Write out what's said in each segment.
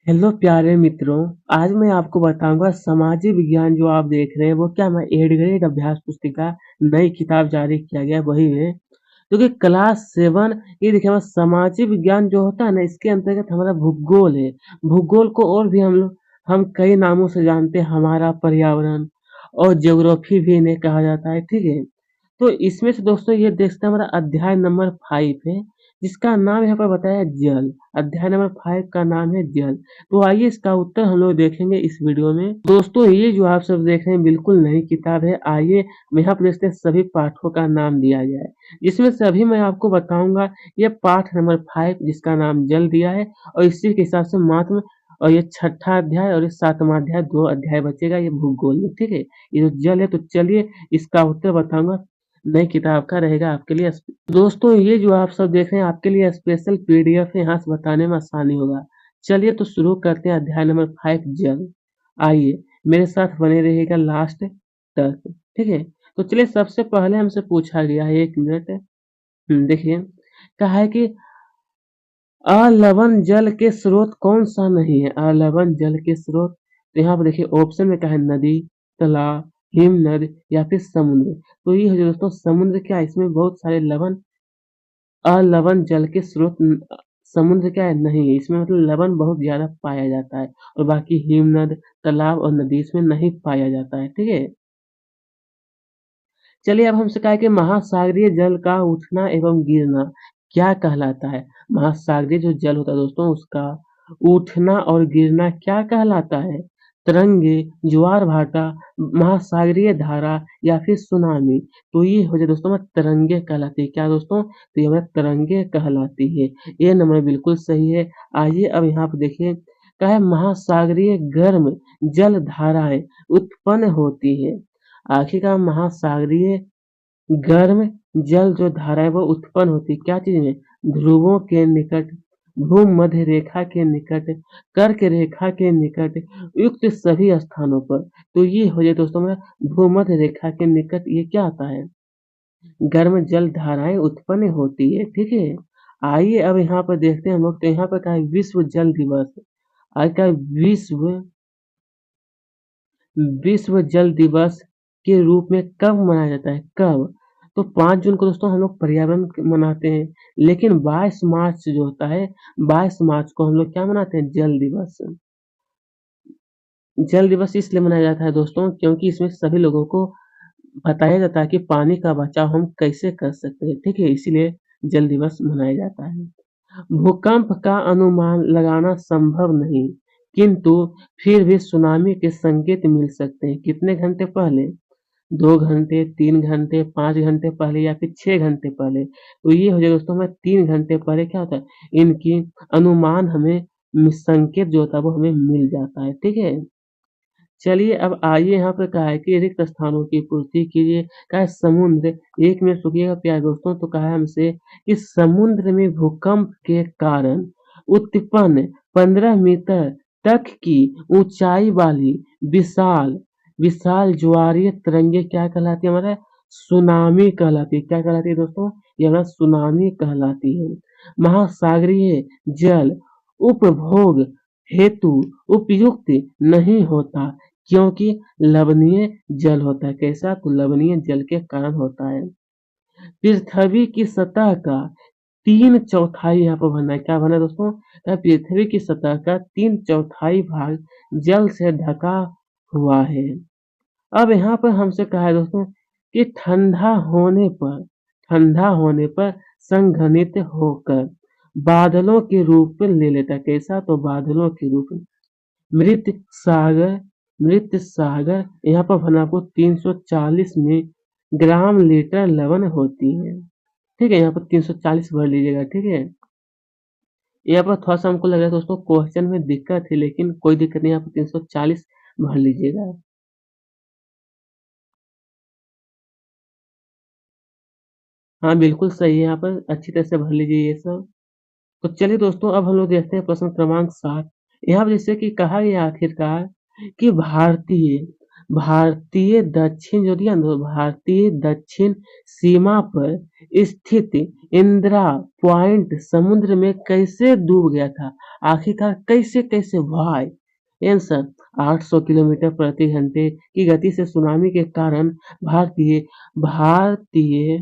Hello प्यारे मित्रों, आज मैं आपको बताऊंगा सामाजिक विज्ञान जो आप देख रहे हैं वो क्या मैं 8th ग्रेड अभ्यास पुस्तिका नई किताब जारी किया गया वही है। क्योंकि क्लास 7 ये देखिए हमारा सामाजिक विज्ञान जो होता है ना इसके अंतर्गत हमारा भूगोल है। भूगोल को और भी हम कई नामों से जानते हैं, हमारा पर्यावरण और ज्योग्राफी भी इन्हें कहा जाता है, ठीक है। तो इसमें से दोस्तों ये देखते हैं हमारा अध्याय नंबर 5 है, जिसका नाम यहाँ पर बताया है जल। अध्याय नंबर 5 का नाम है जल। तो आइए इसका उत्तर हम लोग देखेंगे इस वीडियो में। दोस्तों ये जो आप सब देख रहे हैं बिल्कुल नई किताब है। आइए हम यहाँ पर देखते हैं सभी पाठों का नाम दिया गया है, जिसमें से अभी मैं आपको बताऊंगा ये पाठ नंबर 5 जिसका नाम जल दिया है। और इसी के हिसाब से मात्र और ये छठा अध्याय और ये 7वां अध्याय, 2 अध्याय बचेगा ये भूगोल में, ठीक है। ये जो जल है तो चलिए इसका उत्तर बताऊंगा। नई किताब का रहेगा आपके लिए दोस्तों ये जो आप सब देख रहे हैं आपके लिए स्पेशल पीडीएफ है, यहाँ से बताने में आसानी होगा। चलिए तो शुरू करते हैं अध्याय नंबर 5 जल। आइए मेरे साथ बने रहिएगा लास्ट तक, ठीक है। तो चलिए सबसे पहले हमसे पूछा गया है, 1 मिनट। देखिए कहा है कि अलवण जल के स्रोत कौन सा नहीं है। अलवण जल के स्रोत, तो यहाँ पर देखिए ऑप्शन में क्या है, नदी, तालाब, हिमनद या फिर समुद्र। तो ये है जो दोस्तों समुद्र, क्या है इसमें बहुत सारे लवण अलवण जल के स्रोत समुद्र क्या है नहीं है इसमें, मतलब लवण बहुत ज्यादा पाया जाता है। और बाकी हिमनद, तालाब और नदी इसमें नहीं पाया जाता है, ठीक है। चलिए अब हमसे कहा है कि महासागरीय जल का उठना एवं गिरना क्या कहलाता है। महासागरीय जो जल होता है दोस्तों उसका उठना और गिरना क्या कहलाता है। तरंगे, ज्वार भाटा, महासागरीय धारा या फिर सुनामी। तो ये हो जाए दोस्तों हमारे तरंगे कहलाती है। क्या दोस्तों, तो ये हमारे तरंगे कहलाती है। ये नंबर बिल्कुल सही है। आइए अब यहाँ पे देखिए क्या है, महासागरीय गर्म जल धाराएं उत्पन्न होती है। आखिरकार महासागरीय गर्म जल जो धारा है वो उत्पन्न होती है क्या चीज में, ध्रुवों के निकट, भूमध्य रेखा के निकट, कर्क रेखा के निकट, युक्त सभी स्थानों पर। तो ये हो जाए दोस्तों हमारा भूमध्य रेखा के निकट, ये क्या आता है, गर्म जल धाराएं उत्पन्न होती है, ठीक है। आइए अब यहाँ पर देखते हैं हम लोग, तो यहाँ पर क्या है, विश्व जल दिवस। आज का विश्व विश्व जल दिवस के रूप में कब मनाया जाता है, कब, तो 5 जून को दोस्तों हम लोग पर्यावरण मनाते हैं। लेकिन 22 मार्च जो होता है, 22 मार्च को हम लोग क्या मनाते हैं, जल दिवस। जल दिवस इसलिए मनाया जाता है दोस्तों क्योंकि इसमें सभी लोगों को बताया जाता है कि पानी का बचाव हम कैसे कर सकते हैं, ठीक है, इसीलिए जल दिवस मनाया जाता है। भूकंप का अनुमान लगाना संभव नहीं, किंतु फिर भी सुनामी के संकेत मिल सकते हैं। कितने घंटे पहले, 2 घंटे, 3 घंटे, 5 घंटे पहले या फिर 6 घंटे पहले। तो ये हो जाएगा दोस्तों हमें 3 घंटे पहले क्या होता है, इनकी अनुमान हमें संकेत जो होता है वो हमें मिल जाता है, ठीक है। चलिए अब आइए यहाँ पे कहा है कि रिक्त स्थानों की पूर्ति कीजिए। कहा है समुद्र, 1 मिनट रुकिएगा प्यारे दोस्तों। तो कहा है हमसे कि समुद्र में भूकंप के कारण उत्पन्न 15 मीटर तक की ऊंचाई वाली विशाल विशाल ज्वारीय तरंगे क्या कहलाती है, हमारा सुनामी कहलाती है। क्या कहलाती है दोस्तों, ये हमारा सुनामी कहलाती है। महासागरीय जल उपभोग हेतु उपयुक्त नहीं होता, क्योंकि लवणीय जल होता है। कैसा, तो लवणीय जल के कारण होता है। पृथ्वी की सतह का 3/4 यहाँ पर भरना है। क्या भरना है दोस्तों, पृथ्वी की सतह का 3/4 भाग जल से ढका हुआ है। अब यहाँ पर हमसे कहा है दोस्तों कि ठंडा होने पर संघनित होकर बादलों के रूप में ले लेता है। कैसा, तो बादलों के रूप में। मृत सागर मृत सागर यहाँ पर भरना आपको 340 में ग्राम लीटर लवण होती है, ठीक है। यहाँ पर 340 भर लीजिएगा, ठीक है। यहाँ पर थोड़ा सा हमको लग रहा है दोस्तों क्वेश्चन में दिक्कत है, लेकिन कोई दिक्कत नहीं, यहाँ पर 340 भर लीजिएगा। हाँ बिल्कुल सही है, यहाँ पर अच्छी तरह से भर लीजिए ये सब। तो चलिए दोस्तों अब हम लोग देखते हैं प्रश्न क्रमांक 7। यहाँ पर जैसे कि कहा गया आखिरकार कि भारतीय दक्षिण जो दिया ना, भारतीय दक्षिण सीमा पर स्थित इंदिरा पॉइंट समुद्र में कैसे डूब गया था? आखिरकार कैसे कैसे वाई? आंसर 800 किलोमीटर प्रति घंटे की गति से सुनामी के कारण भारतीय भारतीय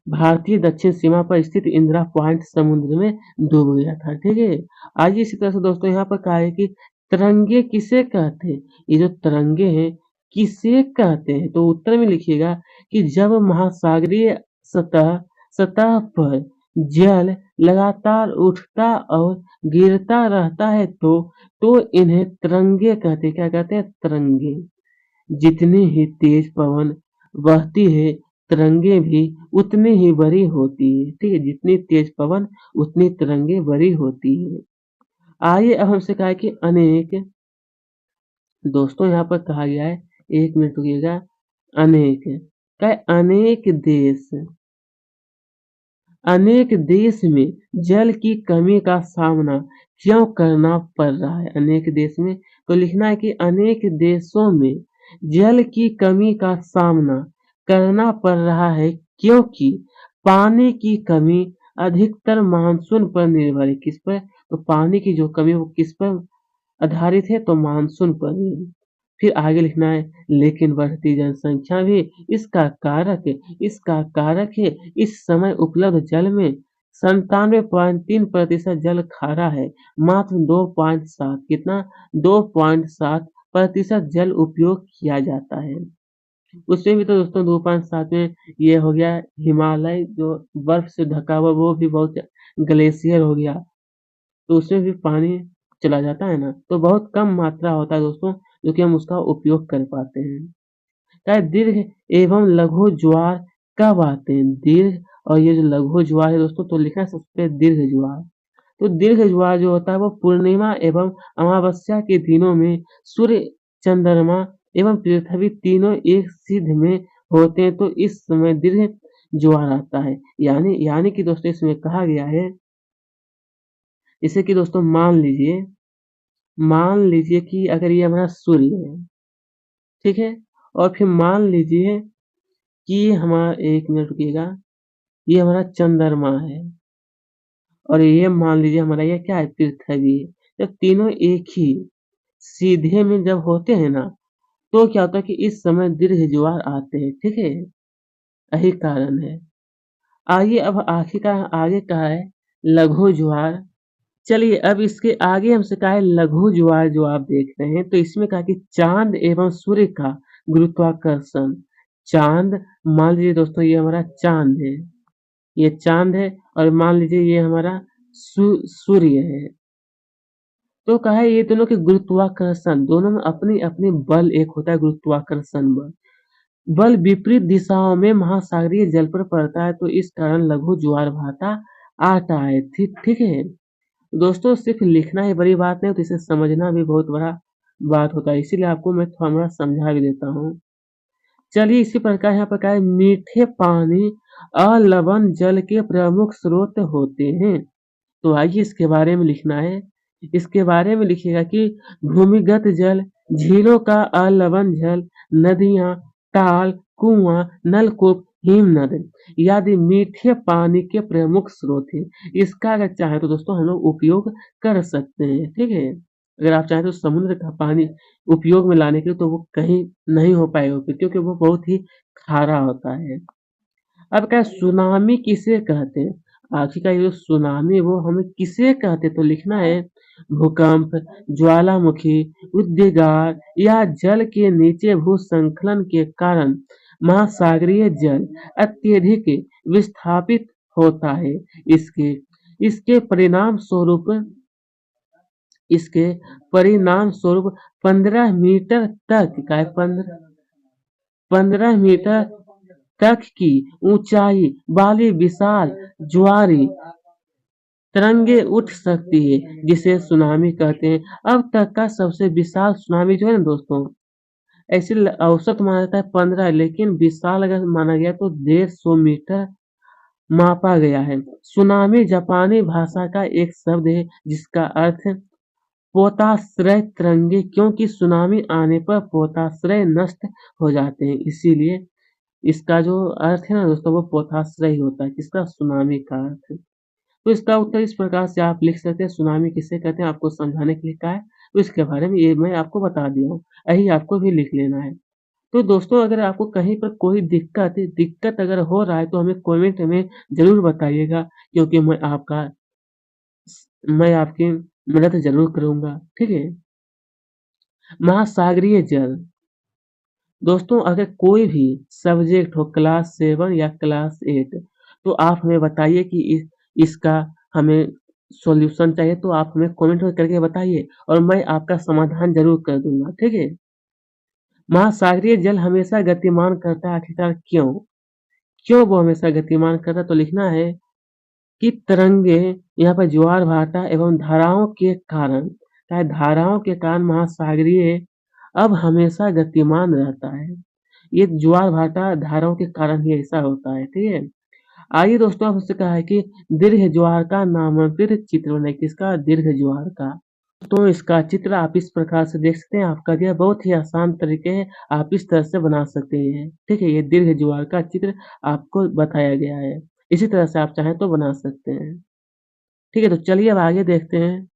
भारतीय दक्षिण सीमा पर स्थित इंदिरा पॉइंट समुद्र में डूब गया था। ठीक है, आइए इसी तरह से दोस्तों यहाँ पर कहा है कि तिरंगे किसे कहते हैं? ये जो तिरंगे हैं किसे कहते हैं? तो उत्तर में लिखिएगा कि जब महासागरीय सतह सतह पर जल लगातार उठता और गिरता रहता है तो इन्हें तिरंगे कहते हैं। क्या कहते हैं? तिरंगे। जितनी ही तेज पवन बहती है तरंगे भी उतनी ही बड़ी होती है। ठीक है, जितनी तेज पवन उतनी तरंगे बड़ी होती है। आइए अब हमसे कहा है कि अनेक, दोस्तों यहाँ पर कहा गया है, एक मिनट रुकिएगा, अनेक क्या है? अनेक देश में जल की कमी का सामना क्यों करना पड़ रहा है? अनेक देश में तो लिखना है कि अनेक देशों में जल की कमी का सामना करना पड़ रहा है क्योंकि पानी की कमी अधिकतर मानसून पर निर्भर है। किस पर? तो पानी की जो कमी वो किस पर आधारित है? तो मानसून पर ही। फिर आगे लिखना है, लेकिन बढ़ती जनसंख्या भी इसका कारक है। इस समय उपलब्ध जल में 97.3% जल खारा है। मात्र 2.7 कितना? 2.7% जल उपयोग किया जाता है। उसमें भी तो दोस्तों 2.7 में ये हो गया हिमालय जो बर्फ से ढका हुआ, वो भी बहुत ग्लेशियर हो गया, तो उसमें भी पानी चला जाता है ना, तो बहुत कम मात्रा होता है दोस्तों जो कि हम उसका उपयोग कर पाते हैं। क्या दीर्घ एवं लघु ज्वार कब आते हैं? दीर्घ और ये जो लघु ज्वार है दोस्तों, तो लिखना है सबसे दीर्घ ज्वार। तो दीर्घ ज्वार जो होता है वो पूर्णिमा एवं अमावस्या के दिनों में सूर्य, चंद्रमा एवं पृथ्वी तीनों एक सिध में होते हैं, तो इस समय दीर्घ ज्वार आता है। यानी कि दोस्तों इसमें कहा गया है, जैसे कि दोस्तों मान लीजिए कि अगर ये हमारा सूर्य है, ठीक है, और फिर मान लीजिए कि ये हमारा, एक मिनट रुकिएगा, ये हमारा चंद्रमा है और ये मान लीजिए हमारा ये क्या है? पृथ्वी है। जब तीनों एक ही सीधे में जब होते हैं ना, तो क्या होता है कि इस समय दीर्घ ज्वार आते हैं। ठीक है, यही कारण है। आइए अब आखिरकार आगे कहा है लघु ज्वार। चलिए अब इसके आगे हमसे कहा है लघु ज्वार जो आप देख रहे हैं, तो इसमें कहा कि चांद एवं सूर्य का गुरुत्वाकर्षण। चांद, मान लीजिए दोस्तों ये हमारा चांद है, ये चांद है, और मान लीजिए ये हमारा सूर्य है। तो कहा है ये दोनों के गुरुत्वाकर्षण, दोनों में अपनी अपनी बल एक होता है, गुरुत्वाकर्षण बल। बल विपरीत दिशाओं में महासागरीय जल पर पड़ता है, तो इस कारण लघु ज्वार भाटा आता है। ठीक ठीक है दोस्तों, सिर्फ लिखना ही बड़ी बात नहीं, तो इसे समझना भी बहुत बड़ा बात होता है, इसीलिए आपको मैं थोड़ा समझा भी देता हूँ। चलिए इसी प्रकार यहाँ पर क्या है, मीठे पानी अलवण जल के प्रमुख स्रोत होते हैं। तो आइए इसके बारे में लिखना है। इसके बारे में लिखिएगा कि भूमिगत जल, झीलों का अलवण जल, नदियां, ताल, कुआं, नलकूप, हिमनद आदि मीठे पानी के प्रमुख स्रोत हैं। इसका अगर चाहे तो दोस्तों हम लोग उपयोग कर सकते हैं। ठीक है, अगर आप चाहें तो समुद्र का पानी उपयोग में लाने के लिए तो वो कहीं नहीं हो पाएगा, क्योंकि वो बहुत ही खारा होता है। अब क्या सुनामी किसे कहते हैं? आखिरकार ये जो सुनामी है वो हमें किसे कहते हैं? तो लिखना है भूकंप, ज्वालामुखी, उद्गार या जल के नीचे भूस्खलन के कारण महासागरीय जल अत्यधिक विस्थापित होता है। इसके इसके परिणाम स्वरूप इसके परिणाम स्वरूप 15 मीटर तक का है, 15 मीटर तक की ऊंचाई वाली विशाल ज्वारी तरंगे उठ सकती है, जिसे सुनामी कहते हैं। अब तक का सबसे विशाल सुनामी जो है ना दोस्तों, ऐसे औसत माना जाता है 15, लेकिन विशाल अगर माना गया तो 150 मीटर मापा गया है। सुनामी जापानी भाषा का एक शब्द है जिसका अर्थ पोताश्रय तरंगे, क्योंकि सुनामी आने पर पोताश्रय नष्ट हो जाते हैं, इसीलिए इसका जो अर्थ है ना दोस्तों वो पोताश्रय ही होता है, किसका? सुनामी का अर्थ। तो इसका उत्तर इस प्रकार से आप लिख सकते हैं, सुनामी किसे कहते हैं, आपको समझाने के लिए कहा है, तो इसके बारे में ये मैं आपको बता दिया हूँ, यही आपको भी लिख लेना है। तो दोस्तों अगर आपको कहीं पर कोई दिक्कत अगर हो रहा है तो हमें कमेंट में ज़रूर बताइएगा, क्योंकि मैं आपकी मदद ज़रूर करूँगा, ठीक है? महासागरीय जल, दोस्तों अगर कोई भी सब्जेक्ट हो क्लास 7 या क्लास 8 तो आप हमें बताइए कि इसका हमें सॉल्यूशन चाहिए तो आप हमें कमेंट में करके बताइए और मैं आपका समाधान ज़रूर कर दूँगा, ठीक है? महासागरीय जल हमेशा गतिमान करता है, आखिरकार क्यों? क्यों वो हमेशा गतिमान करता है? तो लिखना है कि तरंगे यहाँ पर ज्वार-भाटा एवं धाराओं के कारण, चाहे धाराओं के कारण महासागरीय अब हमेशा गतिमान रहता है। ये ज्वार-भाटा धाराओं के कारण ही ऐसा होता है, ठीक है? आइए दोस्तों अब हमसे कहा है कि दीर्घ ज्वार का नामांकित चित्र बनाइए, किसका? दीर्घ ज्वार का। तो इसका चित्र आप इस प्रकार से देख सकते हैं, आपका दिया बहुत ही आसान तरीके है, आप इस तरह से बना सकते हैं, ठीक है? ये दीर्घ ज्वार का चित्र आपको बताया गया है। इसी तरह से आप चाहें तो बना सकते हैं। ठीक है, तो चलिए अब आगे देखते हैं।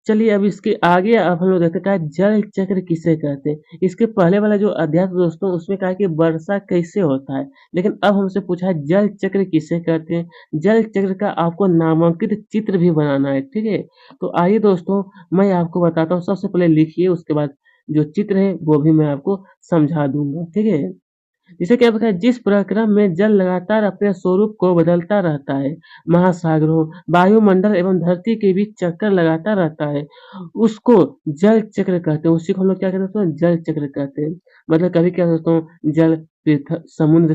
चलिए अब इसके आगे अब हम लोग देखते हैं क्या है, जल चक्र किसे कहते हैं? इसके पहले वाला जो अध्याय था दोस्तों उसमें कहा है कि वर्षा कैसे होता है, लेकिन अब हमसे पूछा है जल चक्र किसे कहते हैं? जल चक्र का आपको नामांकित चित्र भी बनाना है, ठीक है? तो आइए दोस्तों मैं आपको बताता हूँ, सबसे पहले लिखिए उसके बाद जो चित्र है वो भी मैं आपको समझा दूँगा, ठीक है? जैसे कि आपका जिस प्रक्रम में जल लगातार अपने स्वरूप को बदलता रहता है, महासागरों, वायुमंडल एवं धरती के बीच चक्कर लगाता रहता है, उसको जल चक्र कहते हैं। उसी को हम लोग क्या कहते हैं दोस्तों? जल चक्र कहते हैं। मतलब कभी क्या दोस्तों जल समुद्र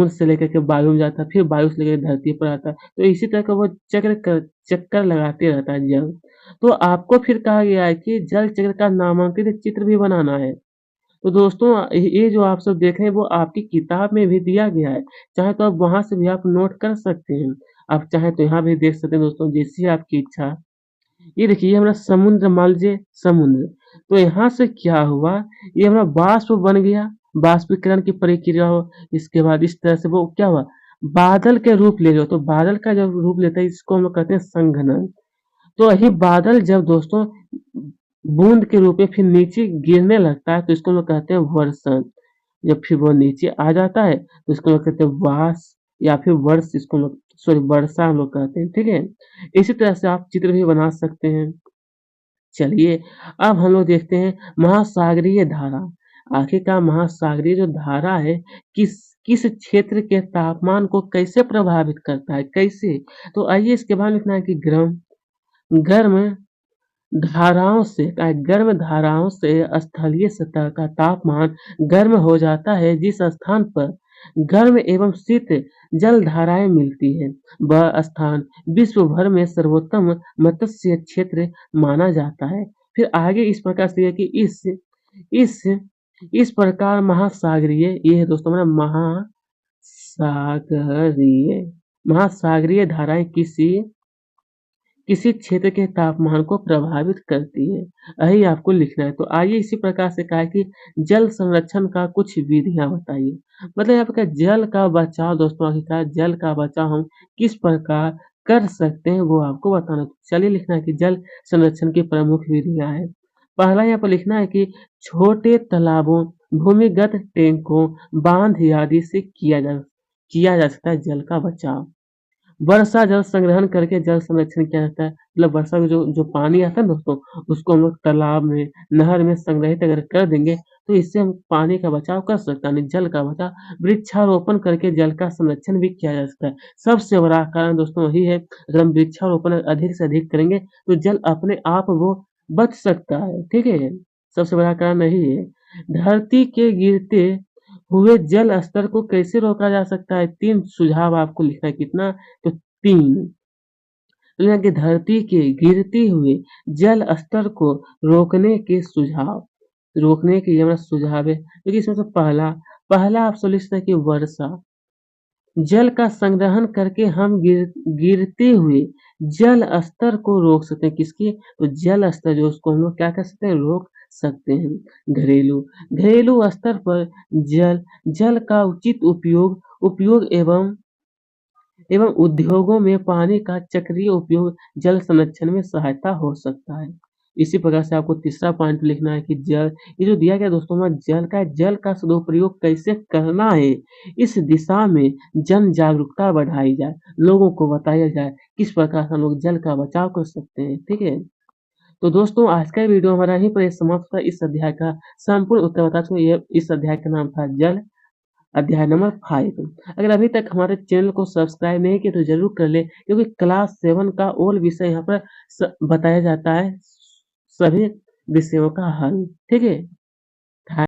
से लेकर के वायु में जाता है, फिर वायु से लेकर धरती पर आता है। तो इसी तरह का वो चक्कर लगाते रहता है जल। तो आपको फिर कहा गया है कि जल चक्र का नामांकित चित्र भी बनाना है। तो दोस्तों ये जो आप सब देख रहे हैं वो आपकी किताब में भी दिया गया है। चाहे तो आप वहाँ से भी आप नोट कर सकते हैं। आप चाहें तो यहाँ भी देख सकते हैं दोस्तों जैसी आपकी इच्छा। ये देखिए ये हमारा समुद्र मान लीजिए समुद्र। तो यहाँ से क्या हुआ ये हमारा वाष्प बन गया, वाष्पीकरण की प्रक्रिया हो इसके बाद इस तरह से वो क्या हुआ बादल के रूप ले लो। तो बादल का जब रूप लेता है इसको हम लोग कहते हैं संघनन। तो यही बादल जब दोस्तों बूंद के रूप में फिर नीचे गिरने लगता है तो इसको हम लोग कहते हैं वर्षण। जब फिर वो नीचे आ जाता है तो इसको हम लोग कहते हैं वास या फिर वर्ष इसको हम लोग सॉरी वर्षा हम लोग कहते हैं, ठीक है? इसी तरह से आप चित्र भी बना सकते हैं। चलिए अब हम लोग देखते हैं महासागरीय धारा। आखिरकार महासागरीय जो धारा है किस किस क्षेत्र के तापमान को कैसे प्रभावित करता है, कैसे? तो आइए इसके बाद लिखना है कि गर्म गर्म धाराओं से स्थलीय सतह का तापमान गर्म हो जाता है। जिस स्थान पर गर्म एवं शीत जल धाराएं मिलती हैं वह स्थान विश्व भर में सर्वोत्तम मत्स्य क्षेत्र माना जाता है। फिर आगे इस प्रकार से है कि इस इस प्रकार महासागरीय ये है दोस्तों हमारा महासागरीय महासागरीय धाराएं किसी क्षेत्र के तापमान को प्रभावित करती है। यही आपको लिखना है। तो आइए इसी प्रकार से कहा है कि जल संरक्षण का कुछ विधियाँ बताइए। मतलब यहाँ पे क्या जल का बचाव दोस्तों आखिरकार जल का बचाव हम किस प्रकार कर सकते हैं वो आपको बताना है। चलिए लिखना है कि जल संरक्षण की प्रमुख विधियाँ हैं। पहला यहाँ पर लिखना है कि छोटे तालाबों, भूमिगत टैंकों, बांध आदि से किया जा सकता है जल का बचाव। वर्षा जल संग्रहण करके जल संरक्षण किया जाता है। मतलब वर्षा का जो जो पानी आता है ना दोस्तों, उसको हम लोग तालाब में, नहर में संग्रहित अगर कर देंगे, तो इससे हम पानी का बचाव कर सकते हैं, यानी जल का बचाव। वृक्षारोपण करके जल का संरक्षण भी किया जा सकता है। सबसे बड़ा कारण दोस्तों वही है, अगर हम वृक्षारोपण अधिक से अधिक करेंगे, तो जल अपने आप वो बच सकता है, ठीक है? सबसे बड़ा कारण यही है। धरती के गिरते हुए जल स्तर को कैसे रोका जा सकता है? 3 सुझाव आपको लिखना है। कितना? तो 3 दुनिया की धरती के गिरते हुए जल स्तर को रोकने के ये हमारा सुझाव है। देखिए इसमें से पहला पहला आप लिख सकते हैं कि वर्षा जल का संग्रहण करके हम गिरते हुए जल स्तर को रोक सकते हैं। किसकी? तो जल स्तर जो उसको हम लोग क्या कर सकते हैं? रोक सकते हैं। घरेलू घरेलू स्तर पर जल का उचित उपयोग उपयोग एवं उद्योगों में पानी का चक्रीय उपयोग जल संरक्षण में सहायता हो सकता है। इसी प्रकार से आपको तीसरा पॉइंट लिखना है कि जल, ये जो दिया गया दोस्तों हमें जल का सदुपयोग कैसे करना है, इस दिशा में जन जागरूकता बढ़ाई जाए, लोगों को बताया जाए किस प्रकार से हम लोग जल का बचाव कर सकते हैं। ठीक है? तो दोस्तों आज का वीडियो हमारा यहीं पर समाप्त हुआ। इस अध्याय का संपूर्ण उत्तर बता चुके। ये इस अध्याय का नाम था जल, अध्याय नंबर 5। अगर अभी तक हमारे चैनल को सब्सक्राइब नहीं किया तो ज़रूर कर लें, क्योंकि क्लास 7 का और विषय यहाँ पर बताया जाता है, सभी विषयों का हल। ठीक है?